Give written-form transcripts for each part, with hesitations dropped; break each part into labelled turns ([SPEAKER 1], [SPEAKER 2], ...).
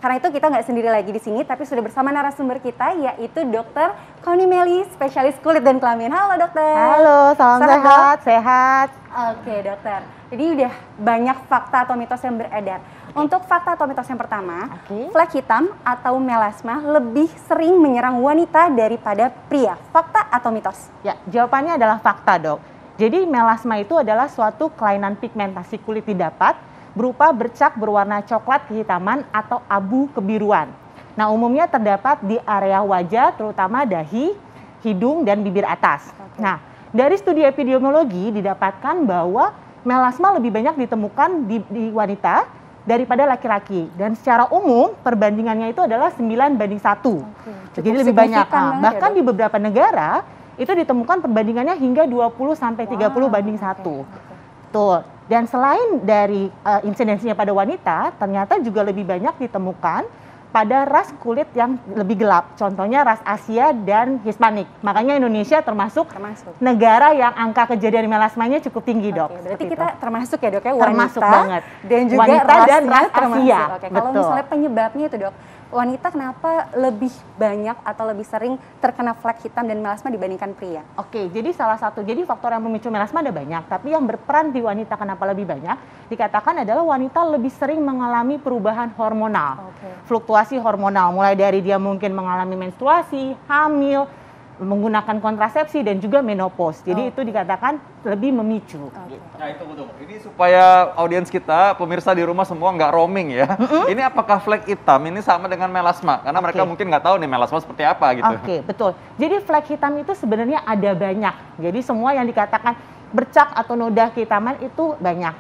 [SPEAKER 1] Karena itu kita nggak sendiri lagi di sini, tapi sudah bersama narasumber kita, yaitu Dr. Connie Melly, spesialis kulit dan kelamin. Halo dokter.
[SPEAKER 2] Halo, salam sehat.
[SPEAKER 1] Oke dokter, jadi udah banyak fakta atau mitos yang beredar. Untuk fakta atau mitos yang pertama, flek hitam atau melasma lebih sering menyerang wanita daripada pria. Fakta atau mitos?
[SPEAKER 2] Ya, jawabannya adalah fakta dok. Jadi melasma itu adalah suatu kelainan pigmentasi kulit didapat berupa bercak berwarna coklat kehitaman atau abu kebiruan. Nah, umumnya terdapat di area wajah, terutama dahi, hidung, dan bibir atas. Nah, dari studi epidemiologi didapatkan bahwa melasma lebih banyak ditemukan di wanita daripada laki-laki. Dan secara umum perbandingannya itu adalah 9:1. Jadi lebih banyak. Bahkan di beberapa negara itu ditemukan perbandingannya hingga 20-30:1. Tuh. Dan selain dari insidensinya pada wanita, ternyata juga lebih banyak ditemukan pada ras kulit yang lebih gelap. Contohnya ras Asia dan Hispanik. Makanya Indonesia termasuk negara yang angka kejadian melasmanya cukup tinggi, dok.
[SPEAKER 1] Berarti kita termasuk ya, dok ya, wanita.
[SPEAKER 2] Termasuk banget.
[SPEAKER 1] Dan juga
[SPEAKER 2] wanita dan ras Asia.
[SPEAKER 1] Kalau misalnya penyebabnya itu, dok, wanita kenapa lebih banyak atau lebih sering terkena flek hitam dan melasma dibandingkan pria?
[SPEAKER 2] Oke, jadi jadi faktor yang memicu melasma ada banyak, tapi yang berperan di wanita kenapa lebih banyak, dikatakan adalah wanita lebih sering mengalami perubahan hormonal, fluktuasi hormonal, mulai dari dia mungkin mengalami menstruasi, hamil, menggunakan kontrasepsi, dan juga menopause. Jadi itu dikatakan lebih memicu. Gitu.
[SPEAKER 3] Nah itu betul. Ini supaya audiens kita, pemirsa di rumah semua nggak roaming ya. Ini apakah flek hitam ini sama dengan melasma? Karena mereka mungkin nggak tahu nih melasma seperti apa gitu.
[SPEAKER 2] Oke, betul. Jadi flek hitam itu sebenarnya ada banyak. Jadi semua yang dikatakan bercak atau noda kehitaman itu banyak.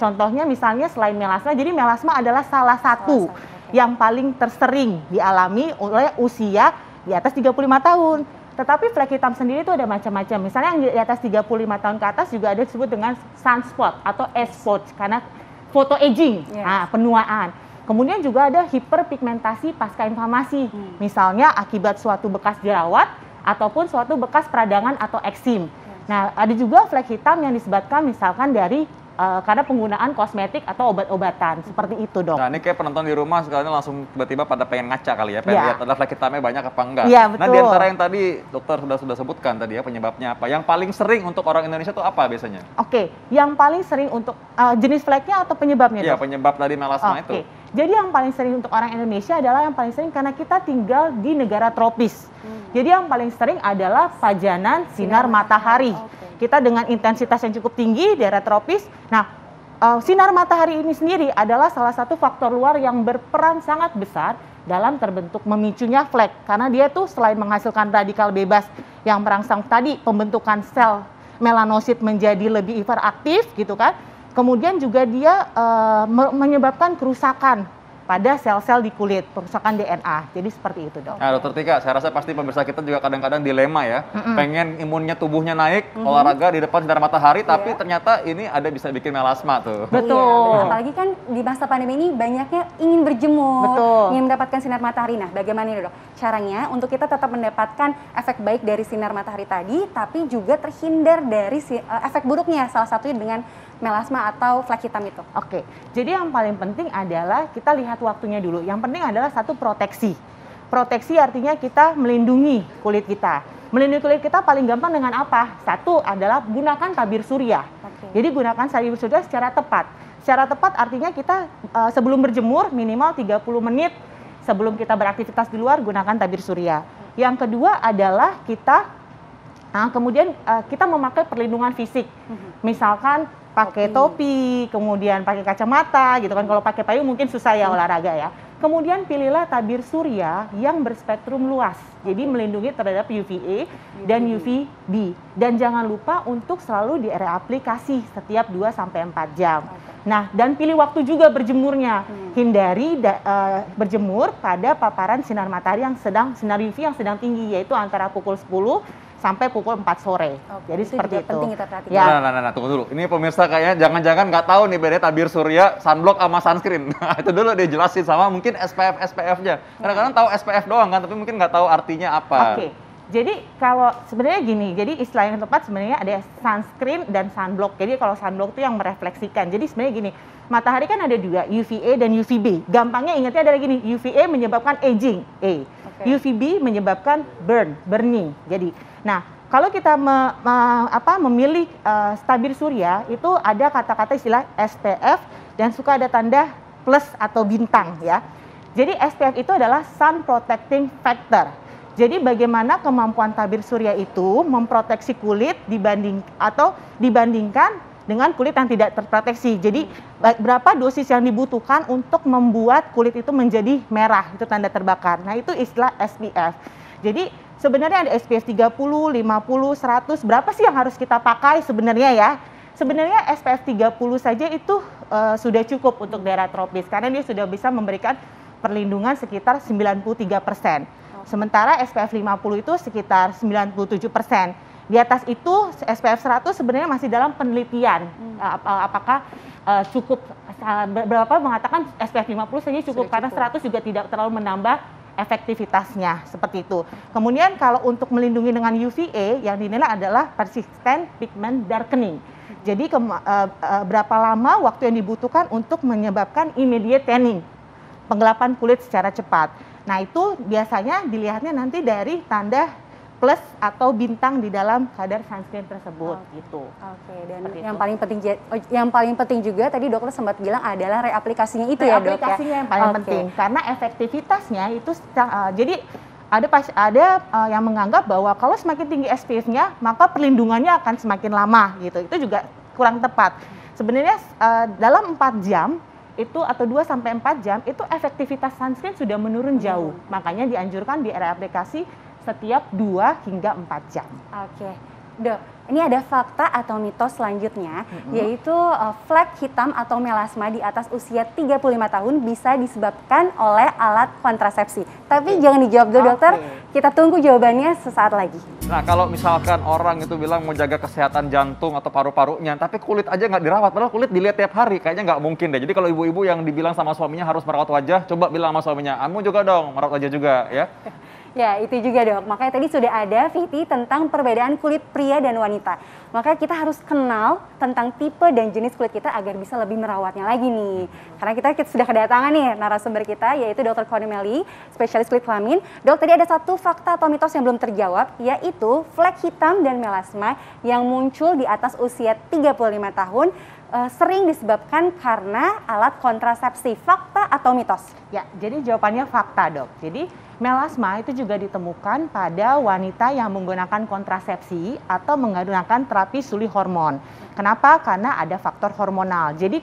[SPEAKER 2] Contohnya misalnya selain melasma, jadi melasma adalah salah satu yang paling tersering dialami oleh usia di atas 35 tahun. Tetapi flek hitam sendiri itu ada macam-macam. Misalnya yang di atas 35 tahun ke atas juga ada disebut dengan sunspot atau age-spot karena photo aging, penuaan. Kemudian juga ada hiperpigmentasi pasca inflamasi. Misalnya akibat suatu bekas jerawat ataupun suatu bekas peradangan atau eksim. Nah, ada juga flek hitam yang disebabkan misalkan dari karena penggunaan kosmetik atau obat-obatan. Seperti itu, dok.
[SPEAKER 3] Nah, ini kayak penonton di rumah sekalian langsung tiba-tiba pada pengen ngaca kali ya, pengen lihat ada flek hitamnya banyak apa enggak.
[SPEAKER 2] Iya, betul.
[SPEAKER 3] Nah, di antara yang tadi dokter sudah sebutkan tadi ya, penyebabnya apa? Yang paling sering untuk orang Indonesia itu apa biasanya?
[SPEAKER 2] Oke, yang paling sering untuk jenis fleknya atau penyebabnya, dok?
[SPEAKER 3] Iya, penyebab dari melasma itu.
[SPEAKER 2] Jadi yang paling sering untuk orang Indonesia adalah yang paling sering karena kita tinggal di negara tropis. Jadi yang paling sering adalah pajanan sinar matahari. Kita dengan intensitas yang cukup tinggi di daerah tropis. Nah, sinar matahari ini sendiri adalah salah satu faktor luar yang berperan sangat besar dalam terbentuk memicunya flek. Karena dia tuh selain menghasilkan radikal bebas yang merangsang tadi pembentukan sel melanosit menjadi lebih hiperaktif gitu kan. Kemudian juga dia menyebabkan kerusakan pada sel-sel di kulit, kerusakan DNA. Jadi seperti itu, dok.
[SPEAKER 3] Nah, dokter Tika, saya rasa pasti pemirsa kita juga kadang-kadang dilema ya. Pengen imunnya tubuhnya naik, olahraga di depan sinar matahari, tapi ternyata ini ada bisa bikin melasma tuh.
[SPEAKER 2] Betul.
[SPEAKER 1] Iya, apalagi kan di masa pandemi ini banyaknya ingin berjemur, ingin mendapatkan sinar matahari. Nah, bagaimana nih, dok? Caranya untuk kita tetap mendapatkan efek baik dari sinar matahari tadi, tapi juga terhindar dari efek buruknya, salah satunya dengan melasma atau flek hitam itu.
[SPEAKER 2] Oke, jadi yang paling penting adalah kita lihat waktunya dulu. Yang penting adalah satu proteksi. Proteksi artinya kita melindungi kulit kita. Melindungi kulit kita paling gampang dengan apa? Satu adalah gunakan tabir surya. Jadi gunakan tabir surya secara tepat. Secara tepat artinya kita sebelum berjemur minimal 30 menit sebelum kita beraktivitas di luar gunakan tabir surya. Yang kedua adalah kita kemudian kita memakai perlindungan fisik. Misalkan pakai topi, kemudian pakai kacamata gitu kan. Kalau pakai payung mungkin susah ya olahraga ya. Kemudian pilihlah tabir surya yang berspektrum luas. Jadi melindungi terhadap UVA dan UVB. Dan jangan lupa untuk selalu di area aplikasi setiap 2-4 jam. Nah, dan pilih waktu juga berjemurnya. Hindari berjemur pada paparan sinar matahari yang sinar UV yang sedang tinggi, yaitu antara pukul 10 sampai pukul 4 sore. Jadi seperti itu.
[SPEAKER 1] Penting kita perhatikan.
[SPEAKER 2] Ya.
[SPEAKER 3] Nah, tunggu dulu. Ini pemirsa kayaknya jangan-jangan nggak tahu nih bedanya tabir surya, sunblock sama sunscreen. Itu dulu dijelasin sama mungkin SPF-nya. Kadang-kadang tahu SPF doang kan, tapi mungkin nggak tahu artinya apa.
[SPEAKER 2] Oke. Jadi kalau sebenarnya gini, jadi istilah yang tepat sebenarnya ada sunscreen dan sunblock. Jadi kalau sunblock itu yang merefleksikan. Jadi sebenarnya gini, matahari kan ada dua, UVA dan UVB. Gampangnya ingatnya adalah gini, UVA menyebabkan aging, A. UVB menyebabkan burning. Jadi, nah kalau kita memilih tabir surya itu ada kata-kata istilah SPF dan suka ada tanda plus atau bintang ya. Jadi SPF itu adalah sun protecting factor. Jadi bagaimana kemampuan tabir surya itu memproteksi kulit dibandingkan dengan kulit yang tidak terproteksi. Jadi berapa dosis yang dibutuhkan untuk membuat kulit itu menjadi merah, itu tanda terbakar. Nah, itu istilah SPF. Jadi sebenarnya ada SPF 30, 50, 100, berapa sih yang harus kita pakai sebenarnya ya? Sebenarnya SPF 30 saja itu sudah cukup untuk daerah tropis karena dia sudah bisa memberikan perlindungan sekitar 93%. Sementara SPF 50 itu sekitar 97%. Di atas itu SPF 100 sebenarnya masih dalam penelitian. Apakah cukup, berapa mengatakan SPF 50 saja cukup karena 100 juga tidak terlalu menambah efektivitasnya seperti itu. Kemudian kalau untuk melindungi dengan UVA yang dinilai adalah persistent pigment darkening. Jadi berapa lama waktu yang dibutuhkan untuk menyebabkan immediate tanning, penggelapan kulit secara cepat. Nah, itu biasanya dilihatnya nanti dari tanda plus atau bintang di dalam kadar sunscreen tersebut gitu.
[SPEAKER 1] Oke, dan yang paling penting juga tadi dokter sempat bilang adalah reaplikasinya itu ya, Dok.
[SPEAKER 2] Reaplikasinya yang paling penting karena efektivitasnya itu jadi ada yang menganggap bahwa kalau semakin tinggi SPF-nya maka perlindungannya akan semakin lama gitu. Itu juga kurang tepat. Sebenarnya dalam 4 jam itu atau 2-4 jam itu efektivitas sunscreen sudah menurun jauh. Makanya dianjurkan di reaplikasi setiap 2 hingga 4 jam.
[SPEAKER 1] Oke. Dok, ini ada fakta atau mitos selanjutnya, yaitu flek hitam atau melasma di atas usia 35 tahun bisa disebabkan oleh alat kontrasepsi. Tapi jangan dijawab dulu, dokter. Kita tunggu jawabannya sesaat lagi.
[SPEAKER 3] Nah, kalau misalkan orang itu bilang mau jaga kesehatan jantung atau paru-parunya, tapi kulit aja nggak dirawat, padahal kulit dilihat tiap hari, kayaknya nggak mungkin deh. Jadi kalau ibu-ibu yang dibilang sama suaminya harus merawat wajah, coba bilang sama suaminya, kamu juga dong merawat wajah juga ya.
[SPEAKER 1] Ya, itu juga, Dok. Makanya tadi sudah ada VT tentang perbedaan kulit pria dan wanita. Makanya kita harus kenal tentang tipe dan jenis kulit kita agar bisa lebih merawatnya lagi nih. Karena kita sudah kedatangan nih narasumber kita, yaitu Dr. Connie Melly, spesialis kulit kelamin. Dok, tadi ada satu fakta atau mitos yang belum terjawab, yaitu flek hitam dan melasma yang muncul di atas usia 35 tahun sering disebabkan karena alat kontrasepsi. Fakta atau mitos?
[SPEAKER 2] Ya, jadi jawabannya fakta, Dok. Jadi melasma itu juga ditemukan pada wanita yang menggunakan kontrasepsi atau menggunakan terapi suli hormon. Kenapa? Karena ada faktor hormonal. Jadi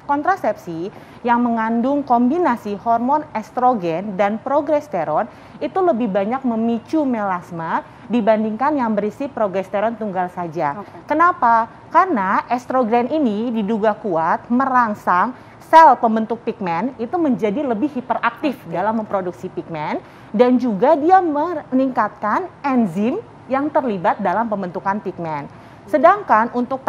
[SPEAKER 2] kontrasepsi yang mengandung kombinasi hormon estrogen dan progesteron itu lebih banyak memicu melasma dibandingkan yang berisi progesteron tunggal saja. Kenapa? Karena estrogen ini diduga kuat merangsang sel pembentuk pigmen itu menjadi lebih hiperaktif dalam memproduksi pigmen dan juga dia meningkatkan enzim yang terlibat dalam pembentukan pigmen. Sedangkan untuk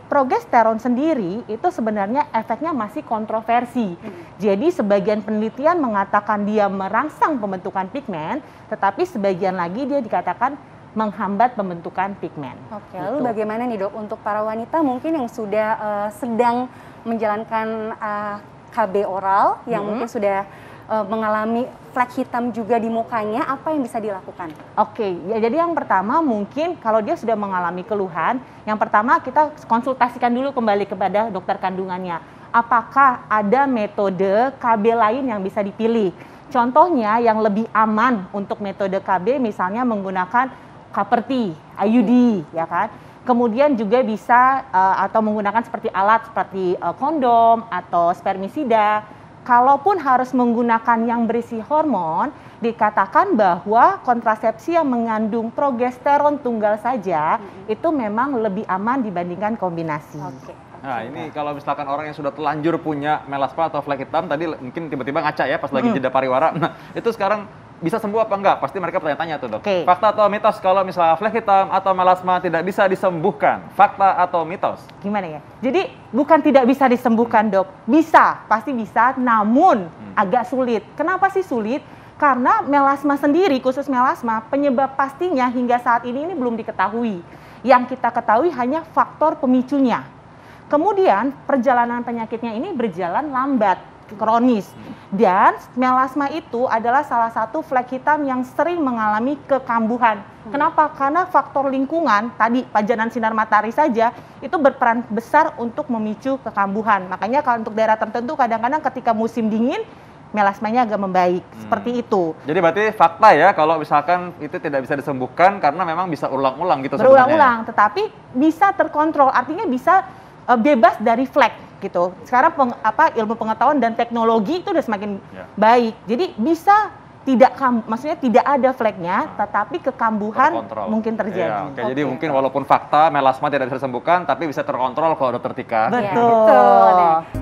[SPEAKER 2] progesteron sendiri itu sebenarnya efeknya masih kontroversi. Jadi sebagian penelitian mengatakan dia merangsang pembentukan pigmen, tetapi sebagian lagi dia dikatakan menghambat pembentukan pigmen.
[SPEAKER 1] Oke, lalu bagaimana nih, Dok, untuk para wanita mungkin yang sudah sedang menjalankan KB oral, yang mungkin sudah mengalami flek hitam juga di mukanya, apa yang bisa dilakukan?
[SPEAKER 2] Oke, ya jadi yang pertama mungkin kalau dia sudah mengalami keluhan, yang pertama kita konsultasikan dulu kembali kepada dokter kandungannya. Apakah ada metode KB lain yang bisa dipilih? Contohnya yang lebih aman untuk metode KB misalnya menggunakan Kaperti, IUD, ya kan? Kemudian juga bisa atau menggunakan seperti alat seperti kondom atau spermisida. Kalaupun harus menggunakan yang berisi hormon, dikatakan bahwa kontrasepsi yang mengandung progesteron tunggal saja itu memang lebih aman dibandingkan kombinasi.
[SPEAKER 3] Nah, ini kalau misalkan orang yang sudah telanjur punya melasma atau flek hitam, tadi mungkin tiba-tiba ngaca ya pas lagi jeda pariwara. Nah, itu sekarang bisa sembuh apa enggak? Pasti mereka bertanya-tanya tuh, Dok. Fakta atau mitos kalau misalnya flek hitam atau melasma tidak bisa disembuhkan? Fakta atau mitos?
[SPEAKER 2] Gimana ya? Jadi bukan tidak bisa disembuhkan, Dok. Bisa, pasti bisa, namun agak sulit. Kenapa sih sulit? Karena melasma sendiri, khusus melasma, penyebab pastinya hingga saat ini belum diketahui. Yang kita ketahui hanya faktor pemicunya. Kemudian perjalanan penyakitnya ini berjalan lambat, kronis. Dan melasma itu adalah salah satu flek hitam yang sering mengalami kekambuhan. Kenapa? Karena faktor lingkungan, tadi pajanan sinar matahari saja, itu berperan besar untuk memicu kekambuhan. Makanya kalau untuk daerah tertentu kadang-kadang ketika musim dingin, melasmanya agak membaik, seperti itu.
[SPEAKER 3] Jadi berarti fakta ya kalau misalkan itu tidak bisa disembuhkan karena memang bisa ulang-ulang gitu sebenarnya.
[SPEAKER 2] Berulang-ulang, tetapi bisa terkontrol, artinya bisa bebas dari flek gitu. Sekarang ilmu pengetahuan dan teknologi itu udah semakin baik. Jadi bisa maksudnya tidak ada fleknya, tetapi kekambuhan mungkin terjadi.
[SPEAKER 3] Ya, jadi mungkin walaupun fakta melasma tidak bisa disembuhkan, tapi bisa terkontrol kalau dokter Tika.
[SPEAKER 2] Betul.